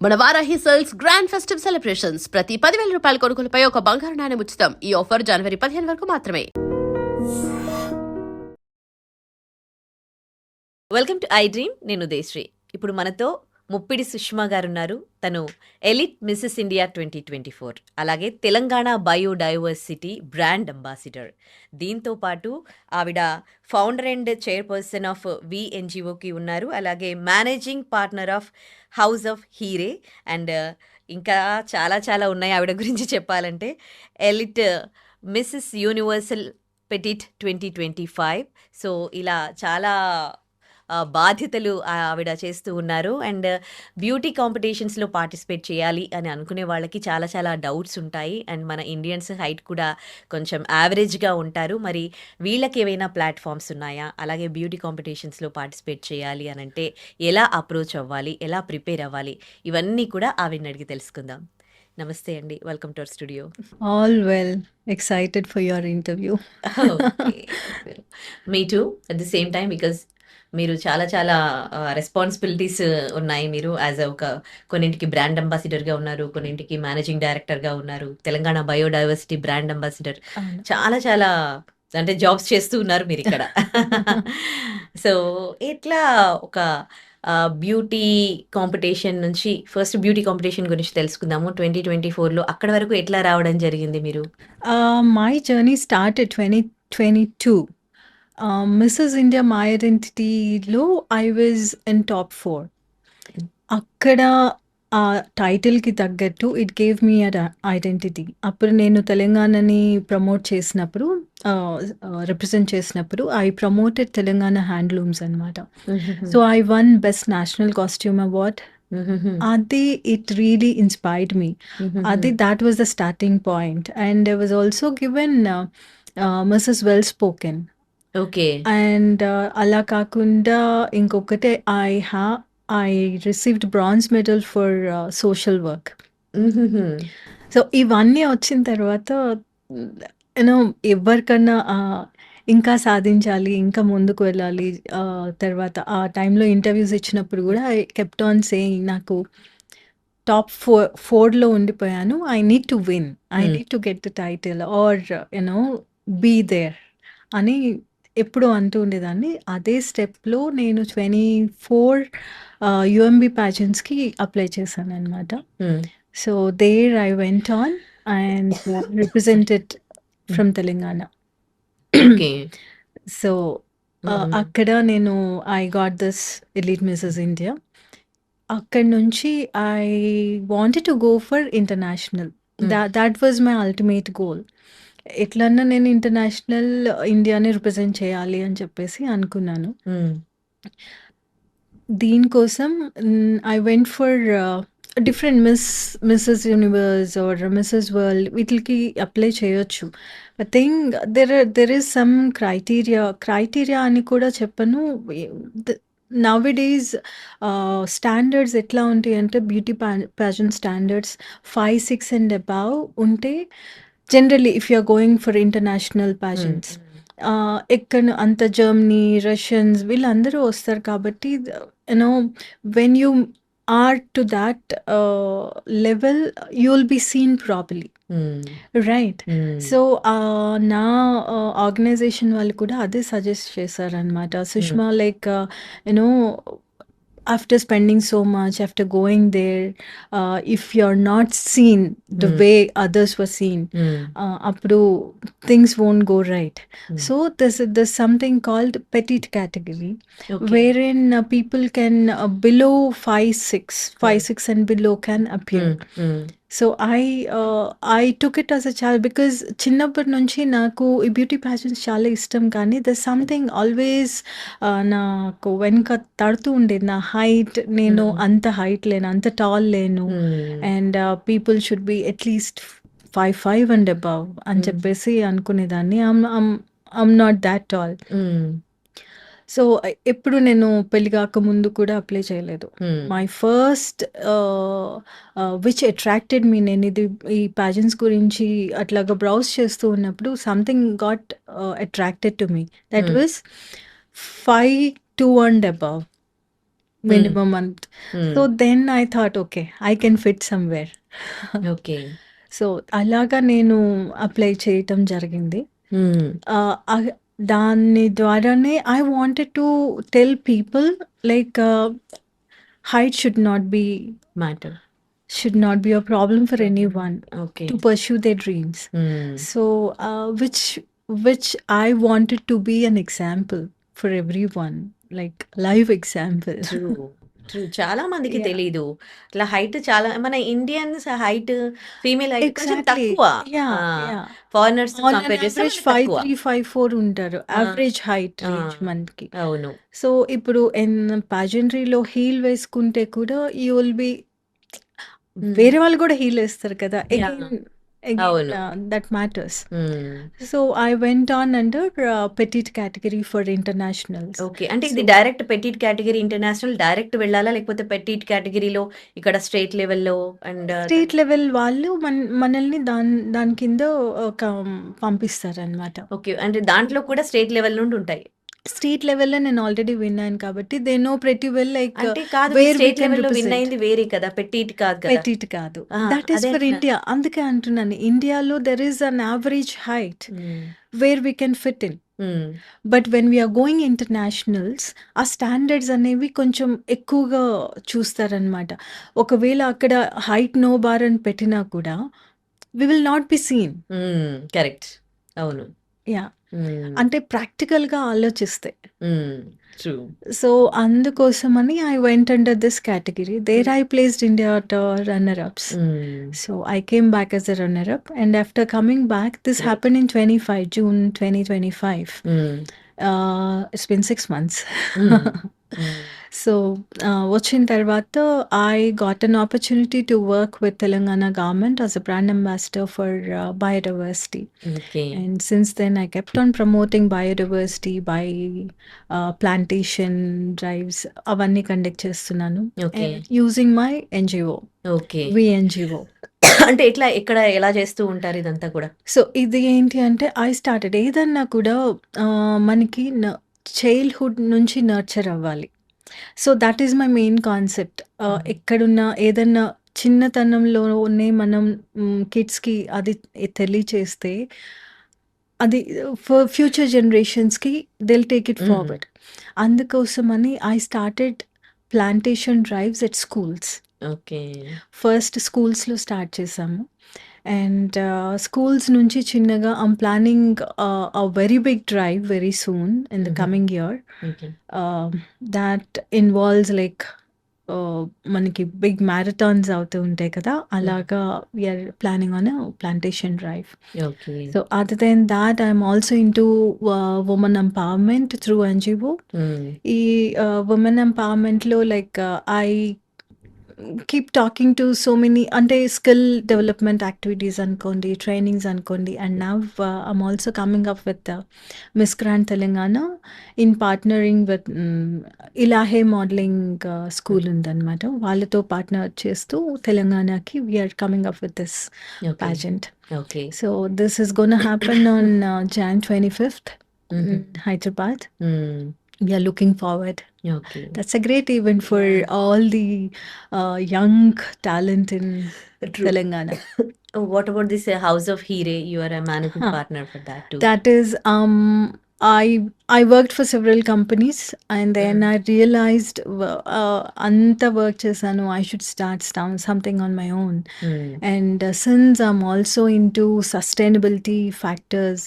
మన Varahi sales grand festive celebrations ప్రతి 10,000 రూపాయల కొనుగోలుపై ఒక బంగారు నాణెం ఉచితం. ఈ ఆఫర్ జనవరి 15 వరకు మాత్రమే. Welcome to I dream. నేను ఉదయశ్రీ. ఇప్పుడు మనతో ముప్పిడి సుష్మా గారు ఉన్నారు. తను ఎలిట్ మిస్సెస్ ఇండియా 2024, అలాగే తెలంగాణ బయోడైవర్సిటీ బ్రాండ్ అంబాసిడర్. దీంతో పాటు ఆవిడ ఫౌండర్ అండ్ చైర్పర్సన్ ఆఫ్ విఎన్జిఓకి ఉన్నారు. అలాగే managing partner of house of హీరే అండ్ ఇంకా చాలా చాలా ఉన్నాయి ఆవిడ గురించి చెప్పాలంటే. Elite Mrs universal petite 2025. So ఇలా చాలా బాధ్యతలు ఆవిడ చేస్తూ ఉన్నారు. అండ్ బ్యూటీ కాంపిటీషన్స్లో పార్టిసిపేట్ చేయాలి అని అనుకునే వాళ్ళకి చాలా చాలా డౌట్స్ ఉంటాయి. అండ్ మన ఇండియన్స్ హైట్ కూడా కొంచెం యావరేజ్గా ఉంటారు. మరి వీళ్ళకి ఏవైనా ప్లాట్ఫామ్స్ ఉన్నాయా, అలాగే బ్యూటీ కాంపిటీషన్స్లో పార్టిసిపేట్ చేయాలి అని అంటే ఎలా అప్రోచ్ అవ్వాలి, ఎలా ప్రిపేర్ అవ్వాలి, ఇవన్నీ కూడా ఆవిడని అడిగి తెలుసుకుందాం. నమస్తే అండి, welcome to our studio. All well. Excited for your interview. Me two at the same time, because మీరు చాలా చాలా రెస్పాన్సిబిలిటీస్ ఉన్నాయి. మీరు యాజ్ ఒక కొన్నింటికి బ్రాండ్ అంబాసిడర్గా ఉన్నారు, కొన్నింటికి మేనేజింగ్ డైరెక్టర్గా ఉన్నారు, తెలంగాణ బయోడైవర్సిటీ బ్రాండ్ అంబాసిడర్. చాలా చాలా అంటే జాబ్స్ చేస్తూ ఉన్నారు మీరు ఇక్కడ. సో ఎట్లా ఒక బ్యూటీ కాంపిటీషన్ నుంచి, ఫస్ట్ బ్యూటీ కాంపిటీషన్ గురించి తెలుసుకుందాము. 2024లో అక్కడ వరకు ఎట్లా రావడం జరిగింది మీరు? My journey started 2022. Mrs. India My Identityలో I was in top 4. అక్కడ ఆ టైటిల్కి తగ్గట్టు it gave me a identity. అప్పుడు నేను తెలంగాణని ప్రమోట్ చేసినప్పుడు, రిప్రజెంట్ చేసినప్పుడు ఐ ప్రమోటెడ్ తెలంగాణ హ్యాండ్లూమ్స్ అనమాట. So I won best national costume award. అది ఇట్ రియలీ ఇన్స్పైర్డ్ మీ. అది that was the starting point. And I was also given Mrs well spoken. Okay. And అలా కాకుండా ఇంకొకటే I received bronze medal for social work. So ఇవన్నీ వచ్చిన తర్వాత you know ఎవరికన్నా ఇంకా సాధించాలి, ఇంకా ముందుకు వెళ్ళాలి. తర్వాత ఆ టైంలో ఇంటర్వ్యూస్ ఇచ్చినప్పుడు కూడా ఐ కెప్ట్ ఆన్ సేయింగ్, నాకు టాప్ 4లో ఉండిపోయాను. I need to win, I need to get the title or you know be there అని ఎప్పుడు అంటూ ఉండేదాన్ని. అదే స్టెప్లో నేను 24 యుఎంబి ప్యాజెంట్స్కి అప్లై చేశాను అనమాట. So there I went on and represented from Telangana. So అక్కడ నేను I got this elite Mrs India. అక్కడి నుంచి I wanted to go for international. That was my ultimate goal. ఎట్లన్నా నేను ఇంటర్నేషనల్ ఇండియాని రిప్రజెంట్ చేయాలి అని చెప్పేసి అనుకున్నాను. దీనికోసం I went for different Mrs Universe or Mrs World, వీటికి అప్లై చేయొచ్చు. I think there is some criteria అని కూడా చెప్పను. నౌడేస్ స్టాండర్డ్స్ ఎట్లా ఉంటాయి అంటే, beauty pageant standards 5, 6 and above ఉంటే generally if you are going for international pageants, ఎక్కడ అంత జర్మనీ, రష్యన్స్ వీళ్ళందరూ వస్తారు కాబట్టి you know when you are to that level you will be seen properly, right? So నా ఆర్గనైజేషన్ వాళ్ళు కూడా అదే సజెస్ట్ చేశారనమాట. Sushma, like you know after spending so much, after going there, if you're not seen the way others were seen, appudu things won't go right. So there's something called petite category, wherein people can below 5, 6 and below can appear. So I took it as a child, because చిన్నప్పటి నుంచి నాకు ఈ beauty pageants చాలా ఇష్టం. కానీ there something always నాకు వెనుక తడుతూ ఉండేది. నా హైట్, నేను అంత హైట్ లేను, అంత టాల్ లేను. And people should be at least 5'5" and above అని చెప్పేసి అనుకునేదాన్ని. I'm not that tall. So ఎప్పుడు నేను పెళ్లి కాక ముందు కూడా అప్లై చేయలేదు. మై ఫస్ట్ విచ్ అట్రాక్టెడ్ మీ, నేను ఇది ఈ ప్యాజెంట్స్ గురించి అట్లాగా బ్రౌజ్ చేస్తూ ఉన్నప్పుడు something got attracted to me. That was 5'2" and above. minimum month. So then I thought, okay, I can fit somewhere. Okay. So అలాగా నేను అప్లై చేయటం జరిగింది. దాని ద్వారానే I wanted to tell people like height should not be matter. a problem for anyone okay. to pursue their dreams. So which I wanted to be an example for everyone, like live example. True. చాలా మందికి Yeah. తెలీదు. ఇట్లా height చాలా మన Indians height female height కొంచెం Exactly. తక్కువ. Yeah. Foreigners On an compare చేస్తే average మనకి తక్కువ. 5'3", 5'4" ఉంటారు. Average height range మనకి. అవును. సో ఇప్పుడు పాజెంట్రీలో హీల్ వేసుకుంటే కూడా యూ విల్ బి వేరే వాళ్ళు కూడా హీల్ వేస్తారు కదా. అవును. That matters. So I went on under Pettit category for internationals. Okay. అంటే ఇది direct Pettit category international direct వెళ్ళాలా లేకపోతే పెటిట్ కేటగిరీలో ఇక్కడ స్టేట్ లెవెల్లో అండ్ స్టేట్ లెవెల్ వాళ్ళు మనల్ని దాని కింద ఒక పంపిస్తారనమాట. ఓకే. అంటే దాంట్లో కూడా స్టేట్ లెవెల్ నుండి ఉంటాయి. స్టేట్ లెవెల్లో నేను ఆల్రెడీ విన్నాను కాబట్టి they know pretty well like అంటే కాదు where we స్టేట్ can లెవెల్లో విన్ represent. అయింది వేరే కదా, పెటిట్ కాదు కదా. పెటిట్ కాదు. దట్ ఈస్ అదే ఫర్ అంటున్నా. ఇండియా. అందుకే అంటున్నాను ఇండియాలో there is an average height where we can fit in. But when we are going internationals ఆ స్టాండర్డ్స్ అనేవి కొంచెం ఎక్కువగా చూస్తారనమాట. ఒకవేళ అక్కడ హైట్ నో బార్ అని పెట్టినా కూడా we will not be seen. Correct. అవును. యా అంటే ప్రాక్టికల్గా ఆలోచిస్తే. ట్రూ. సో అందుకోసమని I went under this category. There I placed India runner ups. So I came back as a runner up, and after coming back, this happened in June 2025. It's been 6 months. So వచ్చిన తర్వాత I got an opportunity to work with Telangana government as a brand ambassador for biodiversity. Okay. And since then, I kept on promoting biodiversity by plantation drives. అవన్నీ conduct చేస్తున్నాను Okay. using my NGO, okay. VNGO. అంటే ఎట్లా ఎలా చేస్తూ ఉంటారు ఇదంతా కూడా? So ఇది ఏంటి అంటే ఐ స్టార్టెడ్ ఏదన్నా కూడా మనకి చైల్డ్హుడ్ నుంచి నర్చర్ అవ్వాలి. So that is my main concept. ఎక్కడున్నా ఏదన్నా చిన్నతనంలోనే మనం కిడ్స్కి అది తెలియచేస్తే అది ఫర్ ఫ్యూచర్ జనరేషన్స్కి దిల్ టేక్ ఇట్ ఫార్వర్డ్. అందుకోసమని I started plantation drives at schools. Okay. First స్కూల్స్లో స్టార్ట్ చేసాము. అండ్ స్కూల్స్ నుంచి చిన్నగా I'm planning a very big drive very soon in the coming year okay. That involves like మనకి big marathons అవుతూ ఉంటాయి కదా, అలాగా we're planning on plantation drive. Okay. So other then that I'm also into women empowerment through NGO. ఈ women ఎంపవర్మెంట్లో like I keep talking to so many అంటే skill development activities అనుకోండి, trainings అనుకోండి. And now I'm also coming up with Miss Grand Telangana in partnering with ఇలాహే modelling school ఉందన్నమాట. వాళ్ళతో partner చేస్తూ తెలంగాణకి we're coming up with this pageant. ఓకే. So this is going to happen on Jan 25th in Hyderabad. We are looking forward. Okay. That's a great event for all the young talent in Telangana. What about this house of హీరే? You are a managing partner for that too. That is, I worked for several companies, and then I realized anta work chesanu, I should start something on my own. And since I'm also into sustainability factors,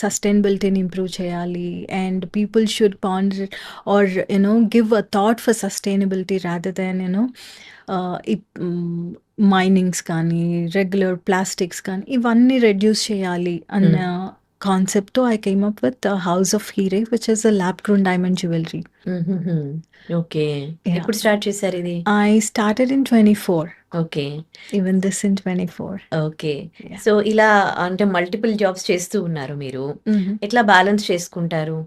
sustainability ni improve cheyali, and people should ponder it or give a thought for sustainability rather than minings కానీ regular plastics కానీ ఇవన్నీ reduce చేయాలి అన్న కాన్సెప్ట్తో I came up with house of Heere which is a lab grown diamond jewellery. Okay. ఎప్పుడు start చేశారు ఇది? I started in 24. Okay. Even this in 24. Okay. So ఇలా అంటే మల్టిపుల్ జాబ్స్ చేస్తూ ఉన్నారు మీరు. ఎట్లా బ్యాలెన్స్ చేసుకుంటారు?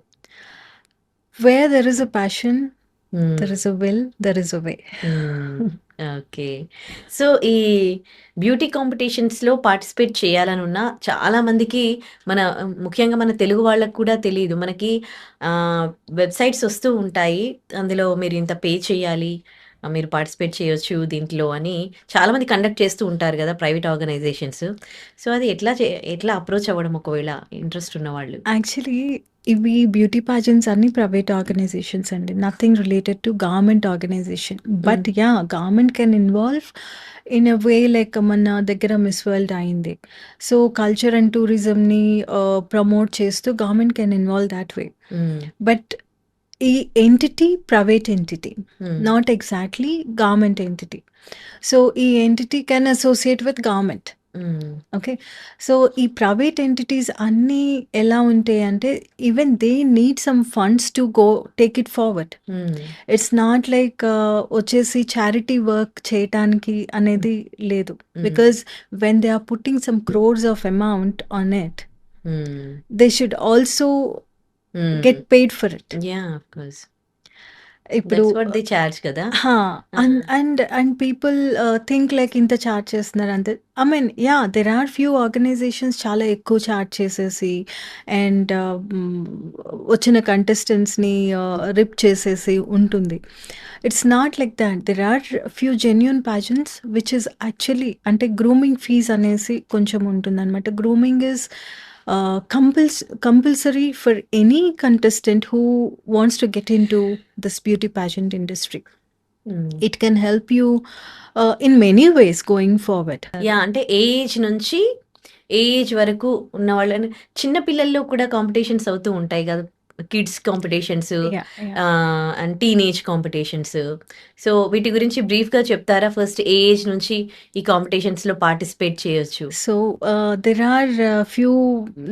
Where there is a passion, there is a will, there is a way. Okay. So, ఈ బ్యూటీ కాంపిటీషన్స్‌లో పార్టిసిపేట్ చేయాలనున్న చాలా మందికి మన ముఖ్యంగా మన తెలుగు వాళ్ళకి కూడా తెలీదు. మనకి ఆహ్, వెబ్‌సైట్స్ వస్తూ ఉంటాయి. అందులో మీరు ఇంత పే చేయాలి. మీరు పార్టిసిపేట్ చేయొచ్చు దీంట్లో అని చాలామంది కండక్ట్ చేస్తూ ఉంటారు గదా! Private organisations. సో, అది ఎట్లా అప్రోచ్ అవ్వడం ఒకవేళ ఇంట్రెస్ట్ ఉన్నవాళ్ళు? యాక్చువల్లీ ఇవి బ్యూటీ పాజెంట్స్ అన్ని ప్రైవేట్ ఆర్గనైజేషన్స్ అండి. Nothing related to government organisation. But yeah! Government can involve in a way like మన దగ్గర మిస్ వరల్డ్ అయింది. సో, కల్చర్ అండ్ టూరిజంని ప్రమోట్ చేస్తూ government can involve that way. Hmm. But ఈ entity private entity. Hmm. Not exactly government entity. So, ఈ entity can associate with government. Hmm. Okay. So, ఈ private entities అన్నీ ఎలా ఉంటాయంటే, even they need some funds to go take it forward. Hmm. It's not like వచ్చేసి charity work చేయటానికి అనేది లేదు. Hmm. Because when they are putting some crores of amount on it, hmm. They should also hmm. Get paid for it. Yeah! Of course. ఇప్పుడు that's what they charge కదా! హా! Ah! And people think like ఇంత charge చేస్తున్నారు అంతే. I mean yeah! There are few organisations చాలా ఎక్కువ charge చేసేసి and వచ్చిన కంటెస్టెంట్స్‌ని రిప్ చేసేసి ఉంటుంది. It's not like that. There are few genuine pageants which is actually అంటే గ్రూమింగ్ ఫీజ్ అనేసి కొంచెం ఉంటుందనమాట. Grooming is compulsory for any contestant who wants to get into this beauty pageant industry. హ్మ్. It can help you in many ways going forward. Yeah! అంటే ఏ age నుంచి ఏ age వరకు ఉన్న వాళ్ళని చిన్న పిల్లల్లో కూడా కాంపిటీషన్స్ అవుతూ ఉంటాయి గదా! Kids competitions Yeah, yeah. And teenage competitions. So, వీటి గురించి బ్రీఫ్‌గా చెప్తారా? ఫస్ట్ ఏ ఏజ్ నుంచి ఈ కాంపిటీషన్స్‌లో పార్టిసిపేట్ చేయొచ్చు? సో, there are few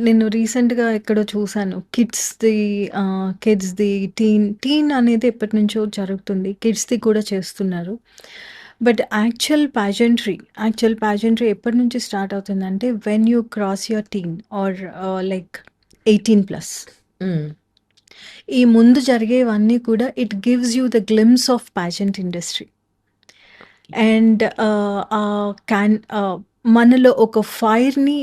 నేను రీసెంట్‌గా ఎక్కడో చూసాను. కిడ్స్‌ది టీన్ అనేది ఎప్పటినుంచో జరుగుతుంది. కిడ్స్‌ది కూడా చేస్తున్నారు. బట్ యాక్చువల్ పాజెంట్రీ ఎప్పటి నుంచి స్టార్ట్ అవుతుందంటే when you cross your teen or like 18+. Hmm. ఈ ముందు జరిగేవన్నీ కూడా it gives you the glimpse of pageant industry. And మనలో ఒక ఫైర్‌ని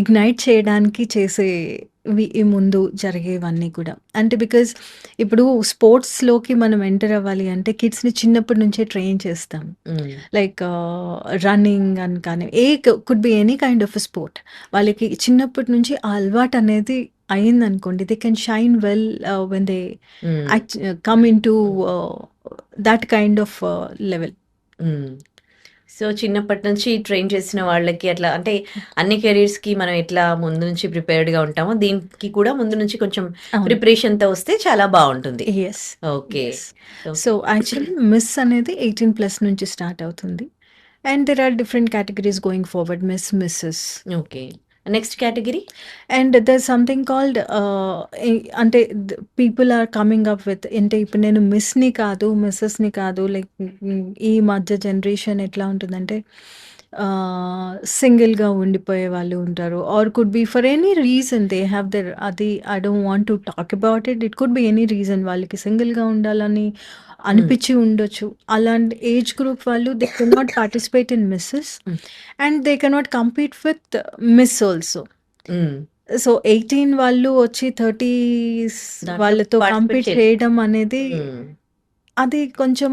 ఇగ్నైట్ చేయడానికి చేసేవి ఈ ముందు జరిగేవన్నీ కూడా. అంటే బికాజ్ ఇప్పుడు స్పోర్ట్స్‌లోకి మనం ఎంటర్ అవ్వాలి అంటే కిడ్స్‌ని చిన్నప్పటి నుంచే ట్రైన్ చేస్తాం. హ్మ్. లైక్ రన్నింగ్ అని కానీ could be any kind of sport. వాళ్ళకి చిన్నప్పటి నుంచి ఆ అలవాటు అనేది అయిందనుకోండి, they can shine well when they hmm. Come into that kind of level. Hmm. So, చిన్నప్పటి నుంచి ట్రైన్ చేసిన వాళ్ళకి అట్లా అంటే అన్ని కెరీర్స్‌కి మనం ఎట్లా ముందు నుంచి ప్రిపేర్డ్‌గా ఉంటామో, దీనికి కూడా ముందు నుంచి కొంచెం అవును. ప్రిపరేషన్‌తో వస్తే చాలా బావుంటుంది. Yes. Okay. Yes. Okay. So, actually miss అనేది 18+ నుంచి స్టార్ట్ అవుతుంది. And there are different categories going forward. Miss, mrs. Okay. Next category? And there something called అంటే people are coming up with అంటే ఇప్పుడు నేను మిస్‌ని కాదు, మిసెస్‌ని కాదు లైక్ ఈ మధ్య జనరేషన్ ఎట్లా ఉంటుందంటే సింగిల్‌గా ఉండిపోయే వాళ్ళు ఉంటారు. Or could be for any reason they have there అది I don't want to talk about it. It could be any reason వాళ్ళకి సింగిల్‌గా ఉండాలని అనిపించి ఉండొచ్చు. అలాంటి ఏజ్ గ్రూప్ వాళ్ళు they cannot participate in mrs hmm. And they cannot compete with miss also. Hmm. So, 18 వాళ్ళు వచ్చి 30s దాంట్లో వాళ్ళతో పార్టిసిపేట్ కంపీట్ చేయలేదు. చేయడం అనేది హ్మ్. అది కొంచెం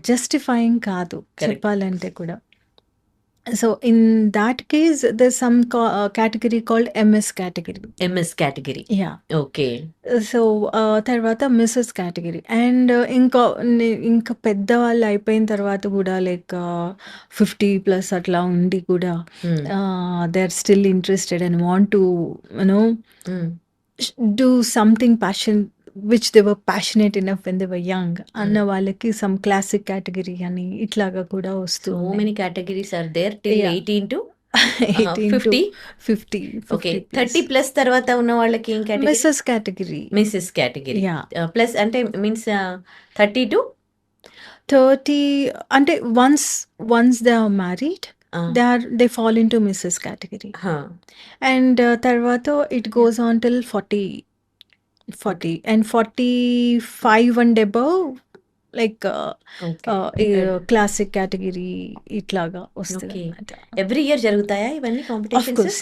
జస్టిఫైయింగ్ కాదు కరెక్ట్. చెప్పాలంటే కూడా. So, in that case there some category called MS category. MS category. Yeah! Okay. So, తర్వాత మిసెస్ కేటగరీ అండ్ ఇంకా పెద్దవాళ్ళు అయిపోయిన తర్వాత కూడా లైక్ 50+ అట్లా ఉండి కూడా hmm. They are still interested and want to you know hmm. Do something which they were passionate enough when they were young అన్న హ్మ్. వాళ్ళకి సమ్ క్లాసిక్ కేటగరీ అని ఇట్లాగా కూడా వస్తూ సో ఉన్నాయి. Many categories are there till yeah! 18 to 18 to 50. 50, okay. 50+. 30+ తర్వాత ఉన్న వాళ్ళకి ఏం category? Mrs category. Mrs category. Yeah! Plus అంటే మీన్స్ 30 టు 30 అంటే once they are married ah! They fall into Mrs category. హా! అండ్ తర్వాత it goes on till 40 okay. and 45 and above like okay. Classic category ఇట్లాగా okay. వస్తదనమాట. Every year జరుగుతాయా ఇవన్నీ of competitions? Course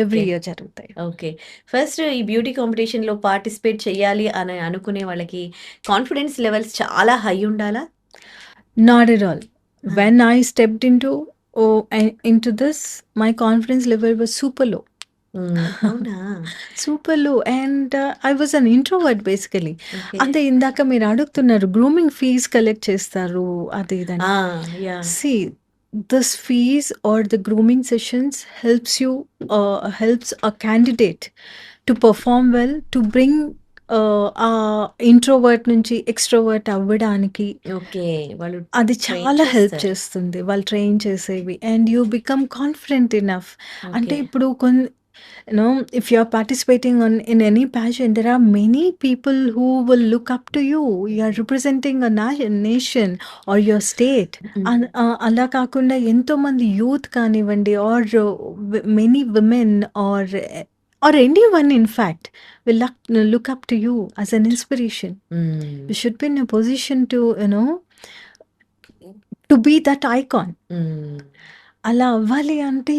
every okay. Year జరుగుతాయి. Okay. First ఈ beauty కాంపిటీషన్‌లో participate చేయాలి అని అనుకునే వాళ్ళకి కాన్ఫిడెన్స్ లెవెల్స్ చాలా హై ఉండాలా? Not at all. ఆ! When I stepped into this, my confidence level was super low. అవునా? సూపర్ లో. And I was an introvert basically. Okay. అంటే ఇందాక మీరు అడుగుతున్నారు గ్రూమింగ్ ఫీజ్ కలెక్ట్ చేస్తారు అది ఇదని. ఆ! Yeah! See this fees are the grooming sessions helps a candidate to perform well, to bring uh introvert నుంచి ఎక్స్ట్రోవర్ట్ అవ్వడానికి ఓకే. వాళ్ళు అది ట్రైన్ చాలా హెల్ప్ చేస్తారు. చేస్తుంది. వాళ్ళు ట్రైన్ చేసేవి. And you become confident enough. అంటే ఓకే. ఇప్పుడు if you're participating in any pageant, there are many people who will look up to you. You're representing a nation or your state. హ్మ్. అలా కాకుండా ఎంతోమంది యూత్ కానివ్వండి, or many women or anyone in fact will look up to you as an inspiration. హ్మ్. You should be in a position to be that icon. హ్మ్. అలా అవ్వాలి అంటే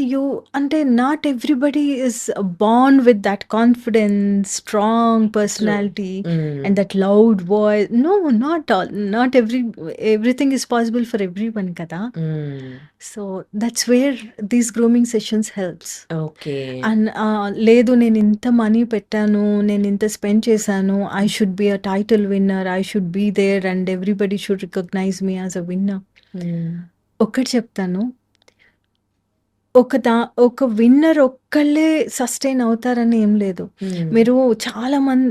అంటే not everybody is born with that confidence, strong true. Personality hmm. And that loud voice. No, not all. Not everything is possible for everyone కదా. Hmm. So that's where these grooming sessions helps. Okay. And లేదు నేను ఇంత money పెట్టాను, నేను ఇంత spend చేశాను, I should be a title winner, I should be there and everybody should recognise me as a winner. Hmm. ఒక్కటి చెప్తాను, ఒక విన్నర్ ఒక్కళ్ళే సస్టైన్ అవుతారని ఏం లేదు. హ్మ్. మీరు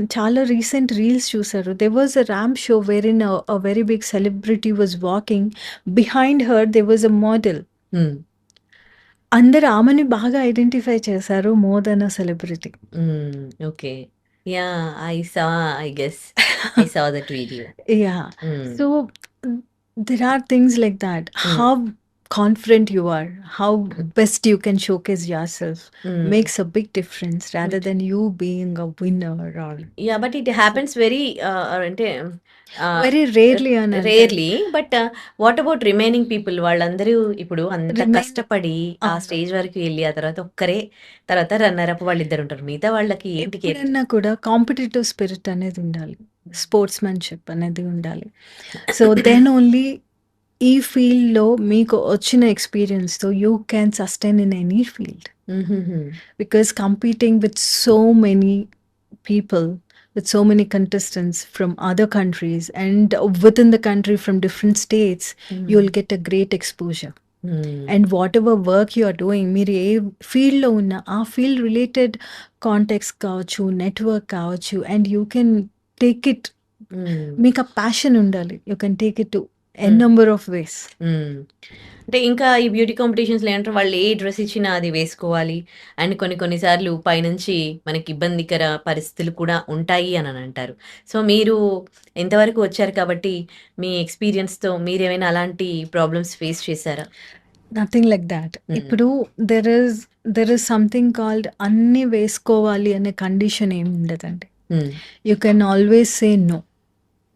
చాలా రీసెంట్ రీల్స్ చూసారు. There was a ramp show where in a very big celebrity was walking. Behind her there was a model. Hmm. అందరు ఆమెని బాగా ఐడెంటిఫై చేశారు more than a celebrity. Hmm. Okay. Yeah! I guess I saw that video. Yeah! Hmm. So there are things like that. హ్మ్. How confident you are, how best you can showcase yourself హ్మ్. makes a big difference rather than you being a winner or yeah! But it happens very అంటే very rarely అని అంటారు. Rarely. But what about remaining people? వాళ్ళందరూ ఇప్పుడు అంత Remain కష్టపడి ఆ అవును. స్టేజ్ వరకు ఎళ్లి, ఆ తర్వాత ఒక్కరే తర్వాత రన్నర్ అప్ వాళ్ళిద్దరుంటారు. మిగతా వాళ్ళకి ఏంటి ఎప్పుడన్నా కూడా కాంపిటీటివ్ స్పిరిట్ అనేది ఉండాలి. స్పోర్ట్స్‌మెన్‌షిప్ అనేది ఉండాలి. సో దెన్ ఓన్లీ ఈ ఫీల్డ్‌లో మీకు వచ్చిన ఎక్స్‌పీరియన్స్‌తో you can sustain in any field. హుహుహు. Because competing with so many people, with so many contestants from other countries and within the country from different states, you will get a great exposure. హ్మ్. And whatever work you are doing, మీరు ఏ ఫీల్డ్లో ఉన్నా ఆ field related contacts కావచ్చు, network కావచ్చు, and you can take it. Hmm. మీకు ఆ passion ఉండాలి. You can take it to n hmm. Number of ways. Hmm. అంటే ఇంకా ఈ బ్యూటీ కాంపిటీషన్స్‌లో ఏంటంటే వాళ్ళు ఏ డ్రెస్ ఇచ్చినా అది వేసుకోవాలి. అండ్ కొన్ని సార్లు పైనుంచి మనకి ఇబ్బందికర పరిస్థితులు కూడా ఉంటాయి అని అంటారు. సో మీరు ఇంతవరకు వచ్చారు కాబట్టి మీ ఎక్స్‌పీరియన్స్‌తో మీరేమైనా అలాంటి ప్రాబ్లమ్స్ ఫేస్ చేశారా? Nothing like that. హ్మ్. ఇప్పుడు దెర్ ఇస్ సంథింగ్ కాల్డ్ అన్నీ వేసుకోవాలి అనే కండిషన్ ఏమి ఉండదండి. Hmm. You can always say no.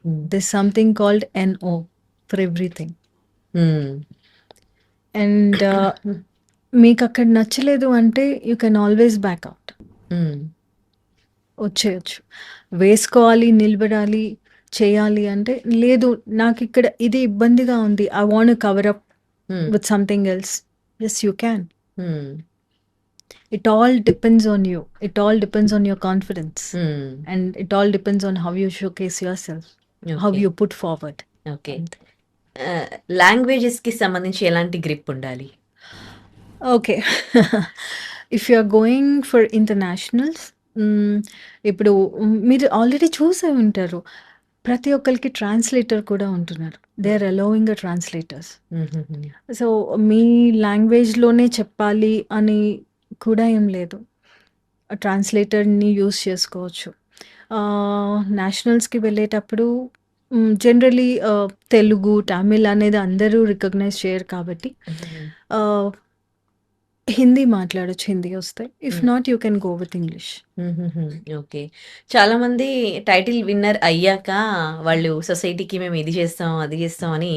Hmm. This something called NO for everything. Hmm. And మీకు అక్కడ నచ్చలేదు అంటే you can always back out. Hmm. వచ్చేయచ్చు. వేసుకోవాలి, నిలబడాలి, చేయాలి అంటే లేదు నాకు ఇక్కడ ఇది ఇబ్బందిగా ఉంది. I want to cover up hmm. With something else. Yes you can. Hmm. It all depends on you. It all depends on your confidence. హ్మ్. And it all depends on how you showcase yourself, how okay. you put forward. Okay. అంతే. లాంగ్వేజెస్‌కి సంబంధించి ఎలాంటి grip ఉండాలి? Okay. If you are going for internationals, ఇప్పుడు మీరు already చూసే ఉంటారు. ప్రతి ఒక్కరికి ట్రాన్స్‌లేటర్ కూడా ఉంటున్నారు. They are allowing a translators. హుహుహు. సో, మీ లాంగ్వేజ్‌లోనే చెప్పాలి అని కూడా ఏం లేదు. ట్రాన్స్‌లేటర్‌ని యూజ్ చేసుకోవచ్చు. నేషనల్స్‌కి వెళ్ళేటప్పుడు జనరల్లీ తెలుగు, తమిళ్ అనేది అందరూ రికగ్నైజ్ చేయరు కాబట్టి హ్మ్. ఆహ్, హిందీ మాట్లాడొచ్చు, హిందీ వస్తే. ఇఫ్ హ్మ్. Not you can go with English. హుహుహు. ఓకే. చాలామంది టైటిల్ విన్నర్ అయ్యాక వాళ్ళు సొసైటీకి మేము ఇది చేస్తాం, అది చేస్తాం అని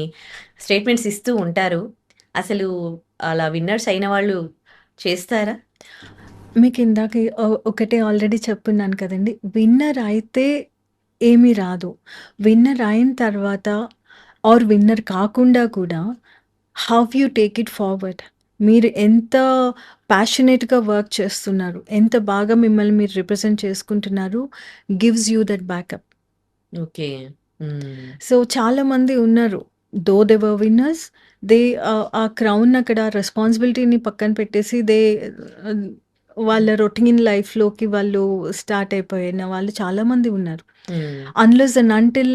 స్టేట్మెంట్స్ ఇస్తూ ఉంటారు. అసలు అలా విన్నర్స్ అయిన వాళ్ళు చేస్తారా? మీకు ఇందాక ఒకటే ఆల్రెడీ చెప్పున్నాను కదండీ! విన్నర్ అయితే ఏమీ రాదు. విన్నర్ అయిన తర్వాత ఆర్ విన్నర్ కాకుండా కూడా how you take it forward. మీరు ఎంత ప్యాషనేట్‌గా వర్క్ చేస్తున్నారు, ఎంత బాగా మిమ్మల్ని మీరు రిప్రజెంట్ చేసుకుంటున్నారు, gives you that backup. Okay. హ్మ్. సో, చాలామంది ఉన్నారు. Though they were winners, they ఆ క్రౌన్ అక్కడ రెస్పాన్సిబిలిటీని పక్కన పెట్టేసి ఆహ్, వాళ్ళ రొటీన్ లైఫ్‌లోకి వాళ్ళు స్టార్ట్ అయిపోయిన వాళ్ళు చాలామంది ఉన్నారు. Hmm. Unless and until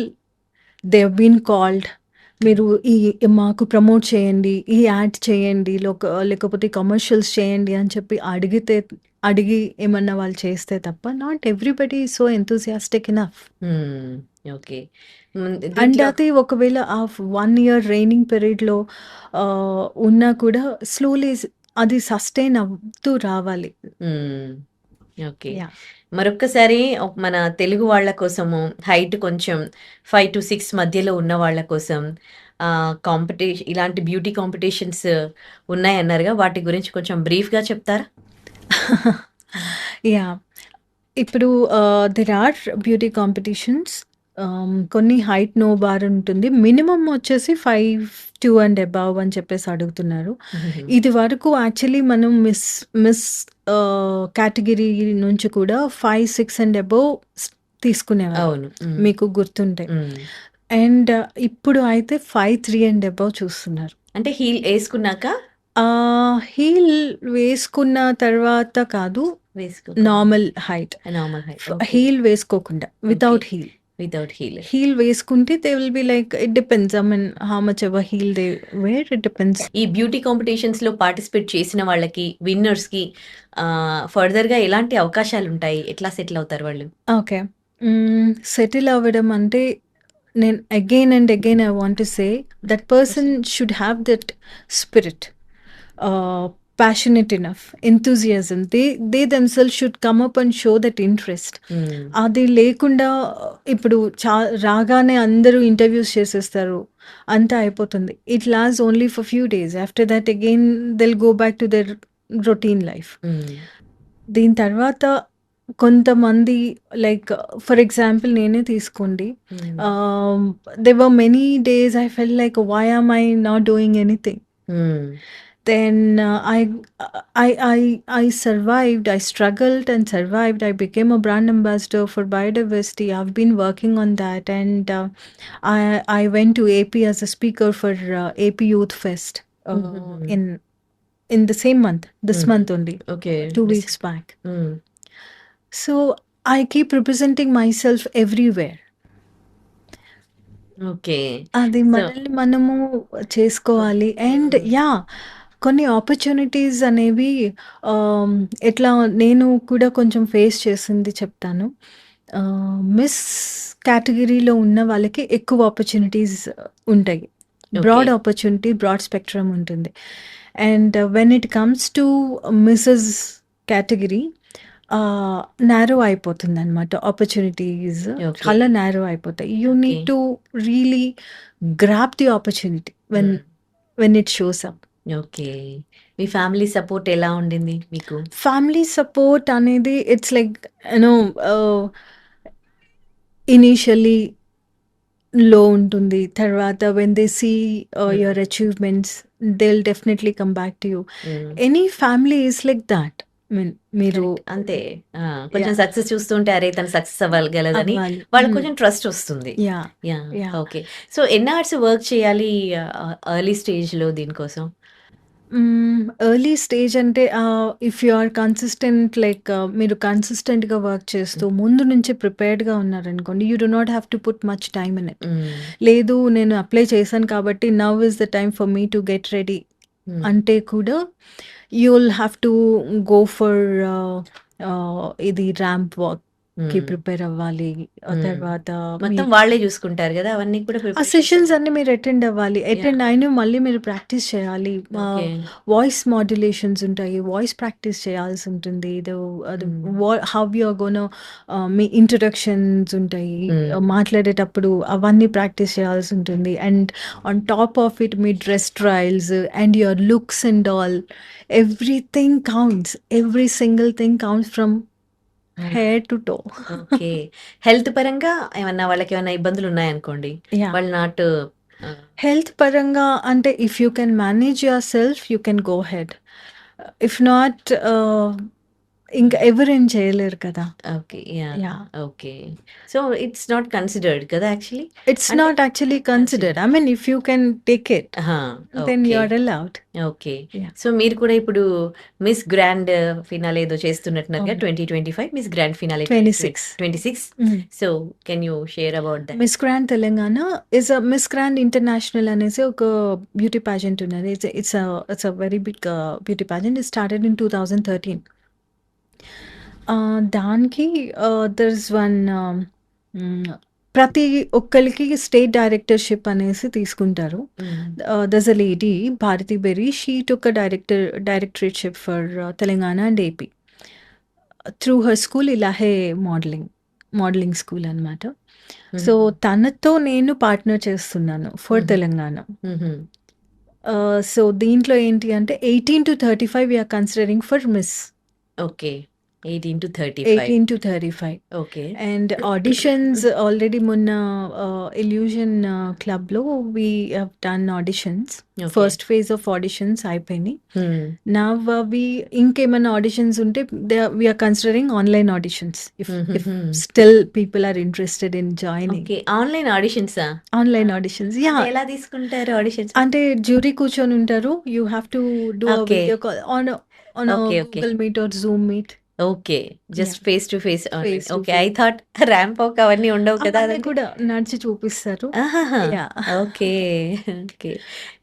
they have been called, మీరు మాకు ప్రమోట్ చేయండి, ఈ యాడ్ చేయండి, లేకపోతే కమర్షియల్స్ చేయండి అని చెప్పి అడిగి ఏమన్నా వాళ్ళు చేస్తే తప్ప not everybody is so enthusiastic enough. హ్మ్. ఓకే. అండ్ దీంట్లో అది ఒకవేళ ఆ 1 ఇయర్ రెయినింగ్ పీరియడ్‌లో ఉన్నా కూడా స్లోలీ అది సస్టైన్ అవుతూ రావాలి. హ్మ్. ఓకే. యాహ్! మరొక్కసారి మన తెలుగు వాళ్ళ కోసము హైట్ కొంచెం 5-6 మధ్యలో ఉన్న వాళ్ళ కోసం ఇలాంటి బ్యూటీ కాంపిటీషన్స్ ఉన్నాయన్నారుగా. వాటి గురించి కొంచెం బ్రీఫ్‌గా చెప్తారా? యాహ్! ఇప్పుడు దేర్ ఆర్ బ్యూటీ కాంపిటీషన్స్. కొన్ని హైట్ నో బార్ ఉంటుంది. మినిమమ్ వచ్చేసి 5'2" అండ్ అబోవ్ అని చెప్పేసి అడుగుతున్నారు. హుహుహు. ఇది వరకు యాక్చువల్లీ మనం మిస్ కేటగిరీ నుంచి కూడా 5, 6 అండ్ అబోవ్ తీసుకునేవారు. అవును. హ్మ్. మీకు గుర్తుంటే. హ్మ్. అండ్ ఇప్పుడు అయితే 5, 3 అండ్ అబోవ్ చూస్తున్నారు. అంటే హీల్ యేసుకున్నాక హీల్ వేసుకున్న తర్వాత కాదు, వేసుకోకుండా normal height. Normal height. Okay. Heel వేసుకోకుండా, okay. Without heel. Without heel. Heel వేసుకుంటే they will be like it depends. I mean how much ever heel they wear, it depends. ఈ beauty కాంపిటీషన్స్‌లో participate చేసిన వాళ్ళకి, విన్నర్స్‌కి ఫర్దర్‌గా ఎలాంటి అవకాశాలుంటాయి? ఎట్లా సెటిల్ అవుతారు వాళ్ళు? ఓకే. సెటిల్ అవ్వడం అంటే నేను again and again I want to say that person should have that spirit. Passionate enough, enthusiasm. They themselves should come up and show that interest. హ్మ్. అది లేకుండా ఇప్పుడు రాగానే అందరూ ఇంటర్వ్యూస్ చేసేస్తారు. అంతా అయిపోతుంది. It lasts only for few days. After that again they'll go back to their routine life. Hmm. దీని తర్వాత కొంతమంది లైక్ ఫర్ ఎగ్జాంపుల్ నేనే తీసుకోండి. Hmm. There were many days I felt like why am I not doing anything. Hmm. Then I survived. I struggled and survived. I became a brand ambassador for biodiversity. I've been working on that, and I went to AP as a speaker for AP Youth Fest హుహుహు. in the same month, this హ్మ్. month only, okay. 2 weeks back. హ్మ్. So I keep representing myself everywhere. Okay. అది so మనల్ని మనము చేసుకోవాలి. And హ్మ్. Yeah! కొన్ని opportunities అనేవి ఆహ్, ఎట్లా నేను కూడా కొంచెం ఫేస్ చేసింది చెప్తాను. మిస్ కేటగిరీలో ఉన్న వాళ్ళకి ఎక్కువ ఆపర్చునిటీస్ ఉంటాయి. Okay. Broad opportunity, broad spectrum ఉంటుంది. And when it comes to mrs category narrow అయిపోతుందనమాట. Opportunities okay. చాలా నారో అయిపోతాయి. You okay. Need to really grab the opportunity hmm. When it shows up. Okay. మీ family support ఎలా ఉండింది మీకు? Family support అనేది it's like no initially లో ఉంటుంది. తర్వాత when they see your hmm. Achievements they will definitely come back to you. Hmm. Any family is like that. I mean మీరు correct. అంతే. కొంచెం యాహ్! సక్సెస్ చూస్తుంటే అరే! తను సక్సెస్ అవ్వగలదని అవ్వాలి. వాళ్ళకి కొంచెం ట్రస్ట్ వస్తుంది. Yeah! Yeah! Yeah! Okay. So, ఎన్ని అవర్స్ వర్క్ చేయాలి ఎర్లీ స్టేజ్‌లో దీనికోసం? ఎర్లీ స్టేజ్ అంటే if you are consistent like మీరు కన్సిస్టెంట్‌గా వర్క్ చేస్తూ హ్మ్. ముందు నుంచే ప్రిపేర్డ్‌గా ఉన్నారనుకోండి, you do not have to put much time in it. Hmm. లేదు నేను అప్లై చేశాను కాబట్టి now is the time for me to get ready hmm. అంటే కూడా you will have to go for ఇది ర్యాంప్ వాక్. ప్రిపేర్ అవ్వాలి. తర్వాత మొత్తం వాళ్ళే చూసుకుంటారు కదా అవన్నీ కూడా ఆ ప్రిపరేషన్. సెషన్స్ అన్ని మీరు అటెండ్ అవ్వాలి. అటెండ్ అయిన మళ్ళీ మీరు ప్రాక్టీస్ చేయాలి. ఓకే. వాయిస్ మాడ్యులేషన్స్ ఉంటాయి. వాయిస్ ప్రాక్టీస్ చేయాల్సి ఉంటుంది. అది హౌ యు ఆర్ గోనా మీ ఇంట్రడక్షన్స్ ఉంటాయి. మాట్లాడేటప్పుడు అవన్నీ ప్రాక్టీస్ చేయాల్సి ఉంటుంది. And on top of it మీ dress trials and your looks and all everything counts. Every single thing counts from hair to toe. Okay. Health పరంగా వాళ్ళకేమన్నా ఇబ్బందులున్నాయనుకోండి. యాహ్! వాళ్ళు నాట్ హెల్త్ పరంగా అంటే if you can manage your self you can go head. If not ఇంకా ఎవరేం చేయలేరు కదా. Okay. Yeah! Yeah! Okay. So, it's not considered కదా యాక్చువల్లీ? ఇట్స్ అంటే not actually considered. I mean if you can take it aha! Then okay. You are allowed. Okay. Yeah! So, మీరు కూడా ఇప్పుడు miss grand finale ఏదో చేస్తున్నట్టున్నారుగా అవును. 2025 miss grand finale 26. 26. Hmm. So, can you share about that? Miss Grand Telangana is Miss Grand international అనేసి ఒక beauty pageant ఉన్నది. It's a very big beauty pageant. It started in 2013. దానికి there is one ప్రతి ఒక్కరికి state directorship అనేసి తీసుకుంటారు. There's a lady Bharati Berry. She took a directorateship for Telangana and AP through her school Ilahe modelling school అనమాట. So తనతో నేను partner చేస్తున్నాను for Telangana. So దీంట్లో ఏంటి అంటే 18 to 35 we're considering for miss. Okay. 18 to 35. 18 to 35. Okay. And auditions already మొన్న illusion క్లబ్లో we have done auditions. Okay. First phase of auditions అయిపోయినాయి. హ్మ్. నవ్ ఇంకేమైనా ఆడిషన్స్ ఉంటే we're considering online auditions if still people are interested in joining. Okay. ఆన్‌లైన్ ఆడిషన్సా? Online auditions. Yeah అంటే ఎలా తీసుకుంటారు ఆడిషన్స్? అంటే జ్యూరీ కూర్చొని ఉంటారు. You have to do a okay. Video call on okay. Okay. Google Meet or Zoom Meet. Okay. Just yeah! Face to face online. Face to okay. I face. That ramp walk అవన్నీ ఉండవు కదా! అవన్నీ అదంటే? కూడా నడిచి చూపిస్తారు. ఆహాహా! Yeah! Okay. Okay.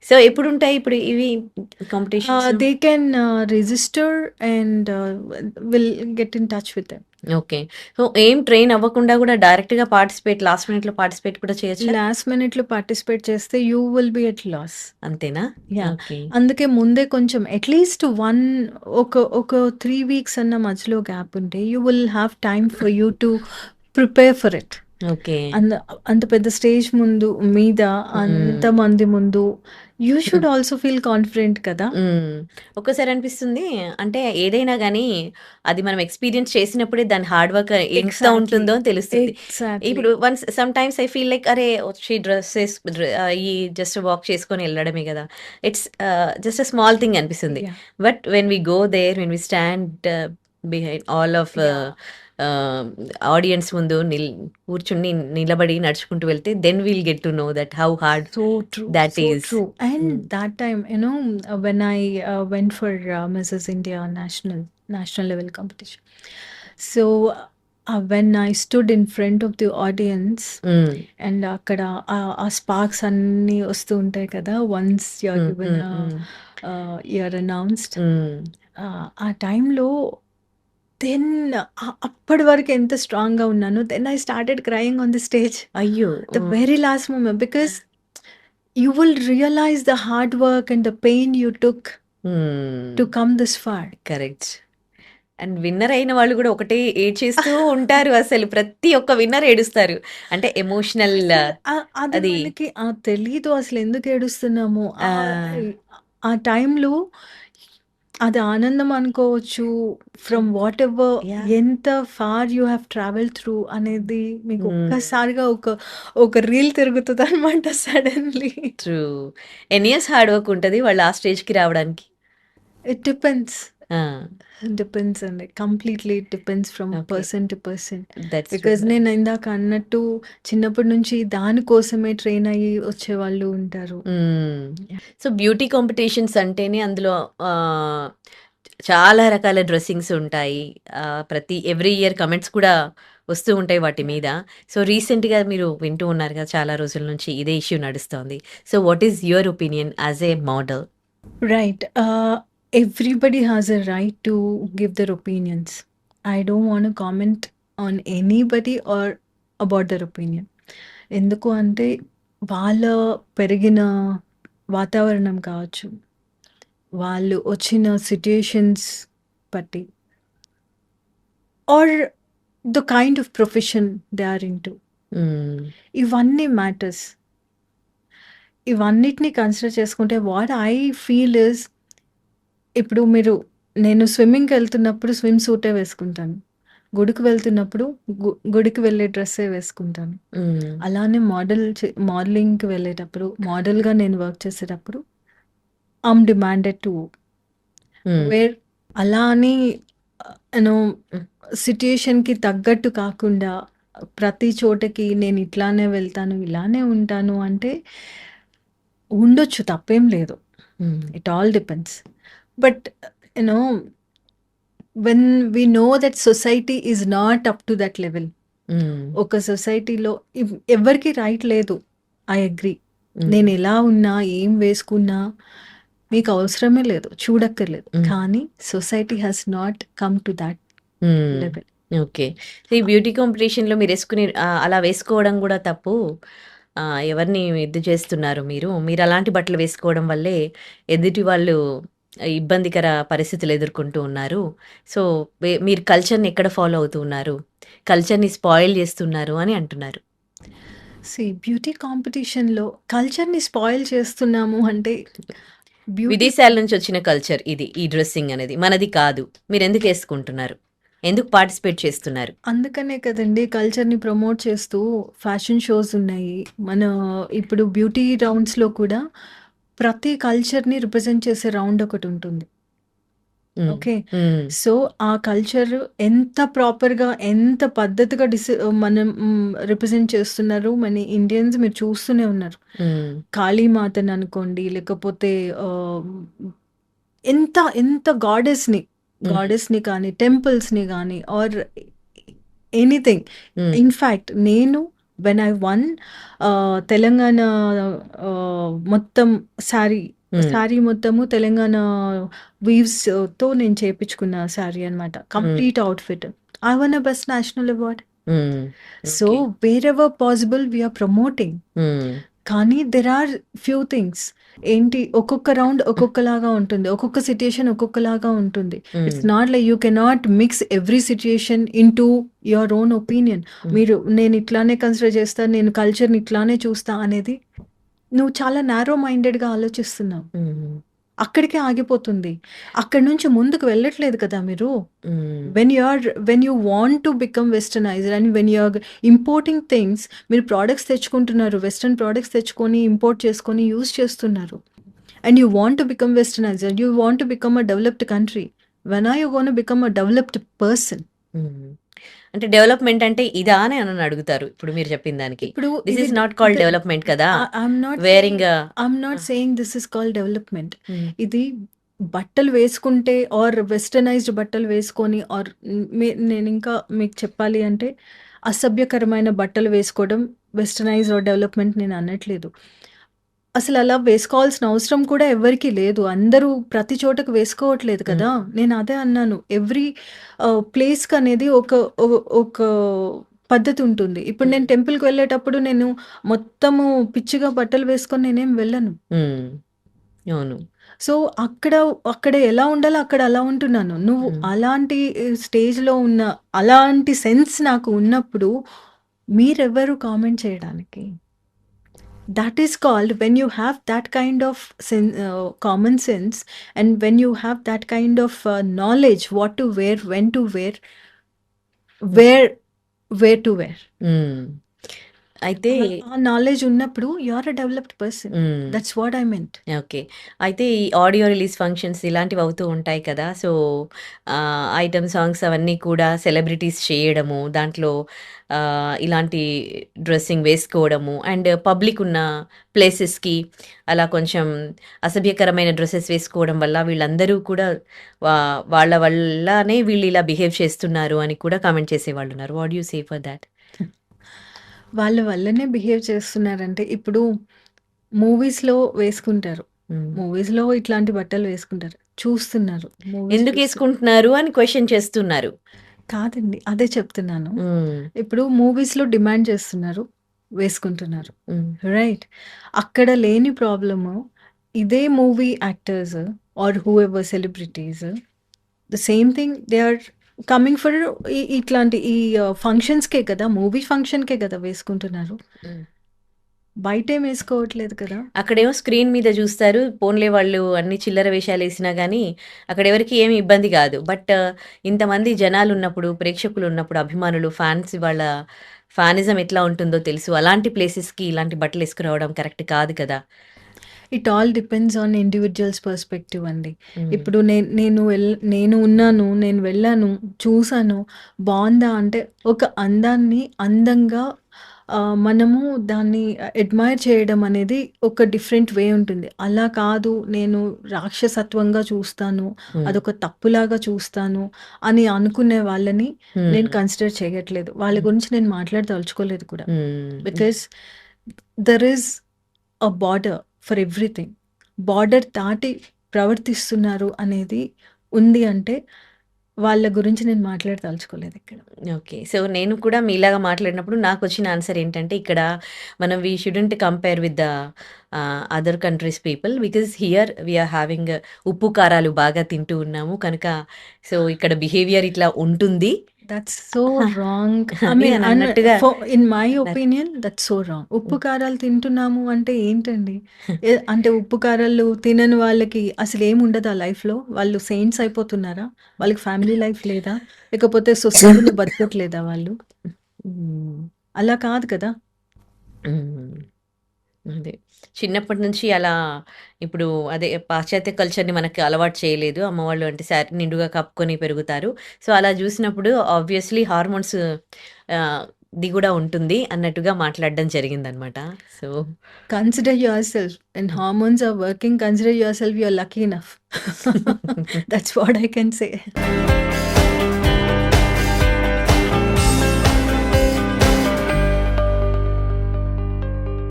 So, ఎప్పుడుంటాయి ఇప్పుడు ఇవి competitions? They can register and will get in touch with them. Okay. So, ఏం ట్రైన్ అవ్వకుండా కూడా డైరెక్ట్‌గా లాస్ట్ మినిట్‌లో పార్టిసిపేట్ కూడా చేయొచ్చా? లాస్ట్ మినిట్‌లో పార్టిసిపేట్ చేస్తే you will be at loss. అంతేనా? యాహ్! ఓకే. అందుకే ముందే కొంచెం అట్‌లీస్ట్ ఒక 3 వీక్స్ అన్న మధ్యలో గ్యాప్ ఉంటే you will have time for you to prepare for it. Okay. అంత పెద్ద స్టేజ్ ముందు మీద అంతమంది ముందు you should also feel confident కదా. ఒక్కోసారి అనిపిస్తుంది అంటే ఏదైనా గానీ అది మనం ఎక్స్‌పీరియన్స్ చేసినప్పుడే దాని హార్డ్ వర్క్ ఎంత ఎగ్జాక్ట్‌లీ. ఉంటుందో అని తెలుస్తుంది. ఎగ్జాక్ట్‌లీ. ఇప్పుడు సమ్‌టైమ్స్ ఐ ఫీల్ లైక్ అరే! వచ్చి ఈ జస్ట్ వాక్ చేసుకొని ఎళ్ళడమే గదా! It's just a small thing అనిపిస్తుంది. Yeah! But when we go there when we stand behind all of yeah! Audience ముందు కూర్చుని నిలబడి నడుచుకుంటూ వెళ్తే then will get to know that how hard So true, that so is. true. And that time, when I went for Mrs. India national level competition. So when I stood in front of the audience, and అక్కడ ఆ sparks అన్నీ వస్తూ ఉంటాయి కదా once you're given you're announced. ఆ టైంలో then అప్పటి వరకు ఎంత స్ట్రాంగ్గా ఉన్నాను. Then I started crying on the stage అయ్యో! The very last moment because you will realize the hard work and the pain you took to come this far. Correct. And winner అయిన వాళ్ళు కూడా ఒకటే ఏడ్చేస్తూ ఉంటారు అసలు. ప్రతి ఒక్క విన్నర్ ఏడుస్తారు. అంటే ఎమోషనల్ అది అది మనకి తెలీదు అసలు ఎందుకు ఏడుస్తున్నాము. ఆ! ఆ టైంలో అది ఆనందం అనుకోవచ్చు. From whatever yeah! ఎంత far you have travelled through అనేది మీకు హ్మ్. ఒక్కసారిగా ఒక రీల్ తిరుగుతదనమాట సడెన్‌లీ. ట్రూ. ఎన్ని ఇయర్స్ హార్డ్ వర్క్ ఉంటది వాళ్ళు ఆ స్టేజ్‌కి రావడానికి? It depends. ఆ! డిపెండ్స్ అండి. Completely it depends from okay. Person to person. That's true. Because నేను ఇందాక అన్నట్టు చిన్నప్పటి నుంచి దానికోసమే ట్రైన్ అయ్యి వచ్చేవాళ్ళు ఉంటారు. సో, బ్యూటీ కాంపిటీషన్స్ అంటేనే అందులో ఆహ్, చాలా రకాల డ్రెస్సింగ్స్ ఉంటాయి. ప్రతి ఎవ్రీ ఇయర్ కమెంట్స్ కూడా వస్తూ ఉంటాయి వాటి మీద. సో, రీసెంట్‌గా మీరు వింటూ ఉన్నారు కదా! చాలా రోజుల నుంచి ఇదే ఇష్యూ నడుస్తోంది. So, what is your opinion as a model? Right. Everybody has a right to give their opinions. I don't want to comment on anybody or about their opinion. ఎందుకు అంటే వాళ్ళ పెరిగిన వాతావరణం కావచ్చు, వాళ్ళు వచ్చిన సిట్యుయేషన్స్ బట్టి or the kind of profession they are into, ఇవన్నీ మ్యాటర్స్. ఇవన్నిటిని కన్సిడర్ చేసుకుంటే వాట్ ఐ ఫీల్ ఇస్, ఇప్పుడు నేను స్విమ్మింగ్కి వెళ్తున్నప్పుడు స్విమ్ సూటే వేసుకుంటాను, గుడికి వెళ్తున్నప్పుడు గుడికి వెళ్ళే డ్రెస్సే వేసుకుంటాను. అలానే మోడలింగ్కి వెళ్ళేటప్పుడు, మోడల్గా నేను వర్క్ చేసేటప్పుడు ఐమ్ డిమాండెడ్ టు వేర్. అలా అని యూనో సిట్యుయేషన్కి తగ్గట్టు కాకుండా ప్రతి చోటకి నేను ఇట్లానే వెళ్తాను, ఇలానే ఉంటాను అంటే ఉండొచ్చు, తప్పేం లేదు. It all depends. But you know when we know that society is not up to that level, ఒక సొసైటీలో ఎవరికి రైట్ లేదు. I agree. నేను ఎలా ఉన్నా, ఏం వేసుకున్నా మీకు అవసరమే లేదు, చూడక్కర్లేదు. కానీ society has not come to that level. Okay. ఈ బ్యూటీ కాంపిటీషన్‌లో మీరేసుకునే అలా వేసుకోవడం గూడా తప్పు. ఎవరిని ఇది చేస్తున్నారు మీరు? మీరలాంటి బట్టలు వేసుకోవడం వల్లే ఎదుటి వాళ్ళు ఇబ్బందికర పరిస్థితులు ఎదుర్కొంటూ ఉన్నారు. సో, మీరు కల్చర్‌ని ఎక్కడ ఫాలో అవుతూ ఉన్నారు? కల్చర్‌ని స్పాయిల్ చేస్తున్నారు అని అంటున్నారు. బ్యూటీ కాంపిటీషన్‌లో కల్చర్‌ని స్పాయిల్ చేస్తున్నాము అంటే బ్యూటీ విదేశాల నుంచి వచ్చిన కల్చర్ ఇది. ఈ డ్రెస్సింగ్ అనేది. మనది కాదు. మీరెందుకేసుకుంటున్నారు? ఎందుకు పార్టిసిపేట్ చేస్తున్నారు? అందుకనే కదండీ కల్చర్‌ని ప్రమోట్ చేస్తూ ఫ్యాషన్ షోస్ ఉన్నాయి. ఇప్పుడు బ్యూటీ రౌండ్స్‌లో కూడా ప్రతి కల్చర్‌ని రిప్రజెంట్ చేసే రౌండ్ ఒకటుంటుంది. ఓకే. సో, ఆ కల్చర్ ఎంత ప్రాపర్‌గా, ఎంత పద్ధతిగా మనం రిప్రజెంట్ చేస్తున్నారు మన ఇండియన్స్, మీరు చూస్తూనే ఉన్నారు. కాళీమాతని అనుకోండి, లేకపోతే ఎంత గాడెస్‌ని కానీ, టెంపుల్స్‌ని కానీ ఆర్ ఎనీథింగ్. ఇన్‌ఫాక్ట్ నేను వెన్ ఐ వన్ తెలంగాణ మొత్తం శారీ మొత్తము తెలంగాణ వీవ్స్‌తో నేను చేపించుకున్న శారీ అనమాట. Complete outfit. I won best national award. So, wherever possible we are promoting. కానీ దెర్ ఆర్ ఫ్యూ థింగ్స్. ఏంటి, ఒక్కొక్క రౌండ్ ఒక్కొక్కలాగా ఉంటుంది, ఒక్కొక్క సిట్యుయేషన్ ఒక్కొక్కలాగా ఉంటుంది. It's not like you cannot mix every situation into your own opinion. నేను ఇట్లానే కన్సిడర్ చేస్తా, నేను కల్చర్ని ఇట్లానే చూస్తా అనేది నువ్వు చాలా నారో మైండెడ్గా ఆలోచిస్తున్నావు. అక్కడికే ఆగిపోతుంది. అక్కడి నుంచి ముందుకు వెళ్ళట్లేదు కదా మీరు. When you want to become westernised and when you are importing things, మీరు ప్రోడక్ట్స్ తెచ్చుకుంటున్నారు, వెస్టర్న్ ప్రోడక్ట్స్ తెచ్చుకొని ఇంపోర్ట్ చేసుకొని యూజ్ చేస్తున్నారు. And you want to become westernised, you want to become a developed country. When are you gonna become a developed person? అంటే development అంటే ఇదా అని అడుగుతారు ఇప్పుడు మీరు చెప్పిన దానికి. ఇప్పుడు this is not called development కదా. I'm not saying this is called development. ఇది బట్టలు వేసుకుంటే ఆర్ వెస్టర్నైజ్డ్ బట్టలు వేసుకొని ఆర్ నేను ఇంకా మీకు చెప్పాలి అంటే అసభ్యకరమైన బట్టలు వేసుకోవడం వెస్టర్నైజ్ ఆర్ డెవలప్మెంట్ నేను అనట్లేదు. అసలు అలా వేసుకోవాల్సిన అవసరం కూడా ఎవరికీ లేదు. అందరూ ప్రతి చోటకు వేసుకోవట్లేదు కదా. నేను అదే అన్నాను, ఎవ్రీ ప్లేస్కి అనేది ఒక పద్ధతి ఉంటుంది. ఇప్పుడు నేను టెంపుల్కి వెళ్ళేటప్పుడు నేను మొత్తము పిచ్చిగా బట్టలు వేసుకొని నేనేం వెళ్ళను. అవును. సో, అక్కడ ఎలా ఉండాలో అక్కడ అలా ఉంటున్నాను. నువ్వు అలాంటి స్టేజ్లో ఉన్న, అలాంటి సెన్స్ నాకు ఉన్నప్పుడు మీరెవరు కామెంట్ చేయడానికి? That is called when you have that kind of common sense, and when you have that kind of knowledge what to wear, when to wear, where to wear. అయితే ఆ నాలెడ్జ్ ఉన్నప్పుడు you are a developed person. That's what I meant. Okay. అయితే ఈ audio release functions ఇలాంటివి అవుతూ ఉంటాయి కదా. So, item songs అవన్నీ కూడా సెలబ్రిటీస్ చేయడము, దాంట్లో ఇలాంటి డ్రెస్సింగ్ వేసుకోవడము అండ్ పబ్లిక్ ఉన్న ప్లేసెస్కి అలా కొంచెం అసభ్యకరమైన డ్రెస్సెస్ వేసుకోవడం వల్ల వీళ్ళందరూ కూడా వాళ్ళ వల్లనే వీళ్ళు ఇలా బిహేవ్ చేస్తున్నారు అని కూడా కామెంట్ చేసేవాళ్ళు ఉన్నారు. What you say for that? వాళ్ళ వల్లనే బిహేవ్ చేస్తున్నారంటే, ఇప్పుడు మూవీస్‌లో వేసుకుంటారు. మూవీస్‌లో ఇట్లాంటి బట్టలు వేసుకుంటారు. చూస్తున్నారు. ఎందుకు వేసుకుంటున్నారు అని క్వశ్చన్ చేస్తున్నారు. కాదండి. అదే చెప్తున్నాను. హ్మ్. ఇప్పుడు మూవీస్‌లో డిమాండ్ చేస్తున్నారు. వేసుకుంటున్నారు. హ్మ్. రైట్. అక్కడ లేని ప్రాబ్లము ఇదే movie actors or whoever celebrities the same thing they are coming for ఇట్లాంటి ఫంక్షన్స్‌కే కదా! మూవీ ఫంక్షన్‌కే కదా వేసుకుంటున్నారు. హ్మ్. బయటేం వేసుకోవట్లేదు కదా! అక్కడేమో స్క్రీన్ మీద జూస్తారు. పోన్లే వాళ్ళు అన్ని చిల్లర వేషాలేసినా గానీ, అక్కడెవరికీ ఏమి ఇబ్బంది గాదు. బట్ ఇంతమంది జనాలున్నప్పుడు, ప్రేక్షకులున్నప్పుడు, అభిమానులు, ఫ్యాన్స్ వాళ్ళ ఫ్యానిజం ఎట్లా ఉంటుందో తెలుసు. అలాంటి ప్లేసెస్‌కి ఇలాంటి బట్టలేసుకురావడం కరెక్ట్ కాదు కదా! It all depends on individuals perspective అండి. హ్మ్. ఇప్పుడు నేను ఉన్నాను, నేను వెళ్ళాను, చూసాను, బావుందా అంటే ఒక అందాన్ని అందంగా మనము దాన్ని అడ్మైర్ చేయడం అనేది ఒక డిఫరెంట్ వే ఉంటుంది. అలా కాదు నేను రాక్షసత్వంగా చూస్తాను, హ్మ్. అదొక తప్పులాగా చూస్తాను అని అనుకునే వాళ్ళని హ్మ్. నేను కన్సిడర్ చేయట్లేదు. వాళ్ళ హ్మ్. గురించి నేను మాట్లాడదలుచుకోలేదు కూడా. హ్మ్. Because there is a border for everything. Border దాటి ప్రవర్తిస్తున్నారు అనేది ఉంది అంటే, వాళ్ళ గురించి నేను మాట్లాడదలుచుకోలేదు ఇక్కడ. ఓకే. సో, నేను కూడా మీలాగా మాట్లాడినప్పుడు నాకొచ్చిన ఆన్సర్ ఏంటంటే, ఇక్కడ మనం we shouldn't compare with the other countries people. Because here we are having ఉప్పు, కారాలు బాగా తింటూ ఉన్నాము. కనుక సో, ఇక్కడ బిహేవియర్ ఇట్లా ఉంటుంది దట్స్ సో రాంగ్. ఐ అని మీన్ అని అన్నట్టుగా ఇన్ మై అన్నారు. Opinion that's so wrong. ఉప్పు హ్మ్. కారాలు తింటున్నాము అంటే ఏంటండి? అంటే ఉప్పు కారాలు తినని వాళ్ళకి అసలేముండదా లైఫ్‌లో? వాళ్ళు సెయింట్స్ అయిపోతున్నారా? వాళ్ళకి ఫ్యామిలీ లైఫ్ లేదా? లేకపోతే సొసైటీలో బతకట్లేదా వాళ్ళు? హ్మ్. అలా కాదు కదా! హ్మ్. అదే. చిన్నప్పటి నుంచి అలా ఇప్పుడు అదే పాశ్చాత్య కల్చర్‌ని మనకి అలవాటు చేయలేదు. అమ్మవాళ్ళు అంటే నిండుగా కప్పుకొని పెరుగుతారు. సో, అలా జూసినప్పుడు ఆబ్వియస్‌లీ హార్మోన్స్ ఆహ్, ది గూడా ఉంటుంది అన్నట్టుగా మాట్లాడడం జరిగిందనమాట. So, Consider yourself. When hormones are working, consider yourself you're lucky enough. That's what I can say.